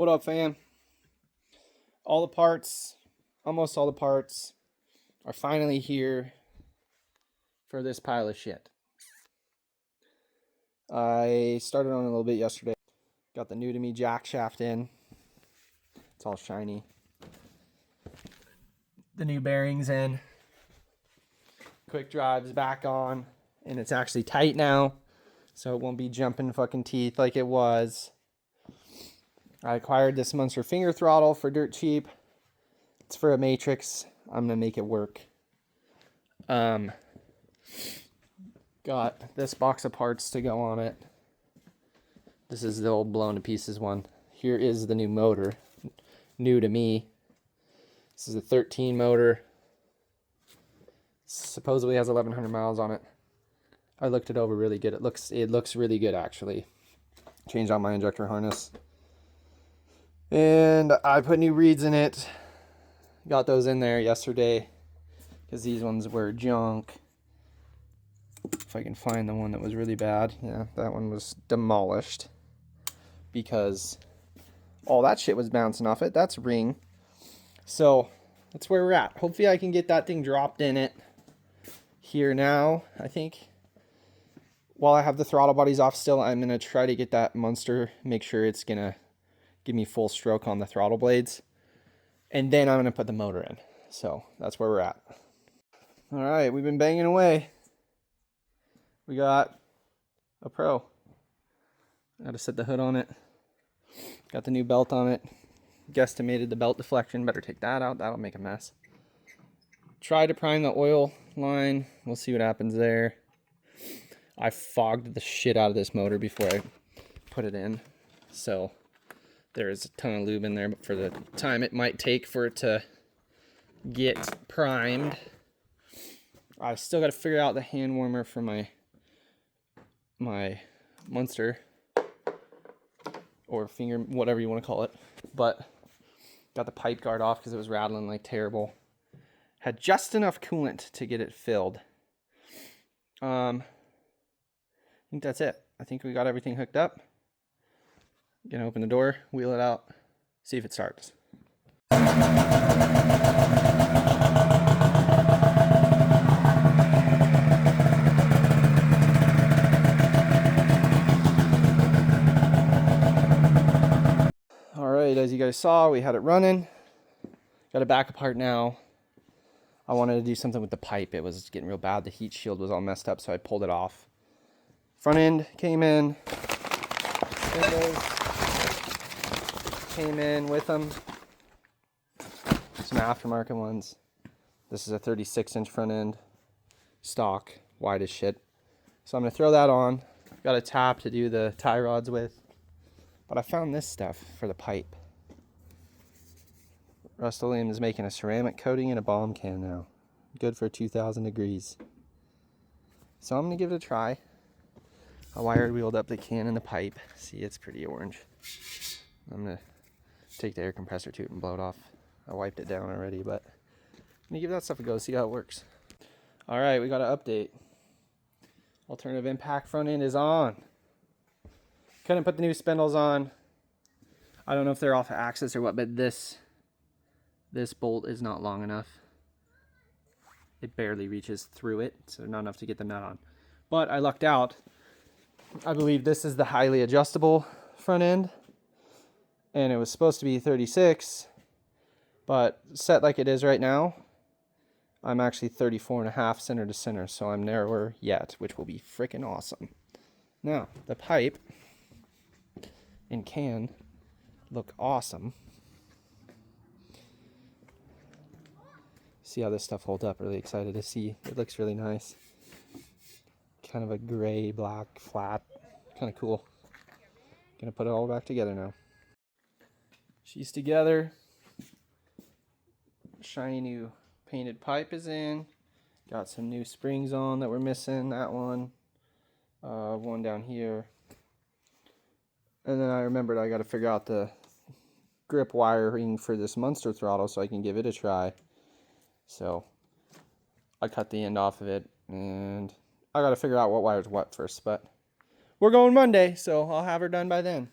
What up, fam? All the parts, almost all the parts, are finally here for this pile of shit. I started on a little bit yesterday. Got the new to me jack shaft in. It's all shiny. The new bearings in. Quick drive's back on, and it's actually tight now, so it won't be jumping fucking teeth like it was. I acquired this Munster finger throttle for dirt cheap. It's for a matrix. I'm gonna make it work. Got this box of parts to go on it. This is the old blown to pieces one. Here is the new motor, new to me. This is a 13 motor. Supposedly has 1,100 miles on it. I looked it over really good. It looks really good actually. Changed out my injector harness. And I put new reeds in it. Got those in there yesterday because these ones were junk. If I can find the one that was really bad. Yeah, that one was demolished because all that shit was bouncing off it. That's ring. So that's where we're at. Hopefully I can get that thing dropped in it here now. I think while I have the throttle bodies off still, I'm going to try to get that Munster, make sure it's going to give me full stroke on the throttle blades. And then I'm going to put the motor in. So that's where we're at. All right, we've been banging away. We got a Pro. Got to set the hood on it. Got the new belt on it. Guesstimated the belt deflection. Better take that out. That'll make a mess. Tried to prime the oil line. We'll see what happens there. I fogged the shit out of this motor before I put it in. So there's a ton of lube in there, but for the time it might take for it to get primed. I still got to figure out the hand warmer for my Munster or finger, whatever you want to call it. But got the pipe guard off because it was rattling like terrible. Had just enough coolant to get it filled. I think that's it. I think we got everything hooked up. Gonna open the door, wheel it out, see if it starts. All right, as you guys saw, we had it running. Got it back apart now. I wanted to do something with the pipe. It was getting real bad. The heat shield was all messed up, so I pulled it off. Front end came in. Windows came in with them. Some aftermarket ones. This is a 36-inch front end. Stock, wide as shit. So I'm going to throw that on. Got a tap to do the tie rods with. But I found this stuff for the pipe. Rust-Oleum is making a ceramic coating in a bomb can now. Good for 2,000 degrees. So I'm going to give it a try. I wired wheeled up the can and the pipe. See, it's pretty orange. I'm going to take the air compressor to it and blow it off. I wiped it down already, but I'm going to give that stuff a go, see how it works. All right, we got an update. Alternative impact front end is on. Couldn't put the new spindles on. I don't know if they're off axis or what, but this bolt is not long enough. It barely reaches through it, so not enough to get the nut on. But I lucked out. I believe this is the highly adjustable front end, and it was supposed to be 36, but set like it is right now, I'm actually 34.5 center to center, so I'm narrower yet, which will be freaking awesome. Now, the pipe and can look awesome. See how this stuff holds up. Really excited to see. It looks really nice. Kind of a gray, black, flat. Kind of cool. Gonna put it all back together now. She's together. Shiny new painted pipe is in. Got some new springs on that we're missing. That one. One down here. And then I remembered I got to figure out the grip wiring for this Munster throttle so I can give it a try. So I cut the end off of it, and I got to figure out what wire's what first, but we're going Monday, so I'll have her done by then.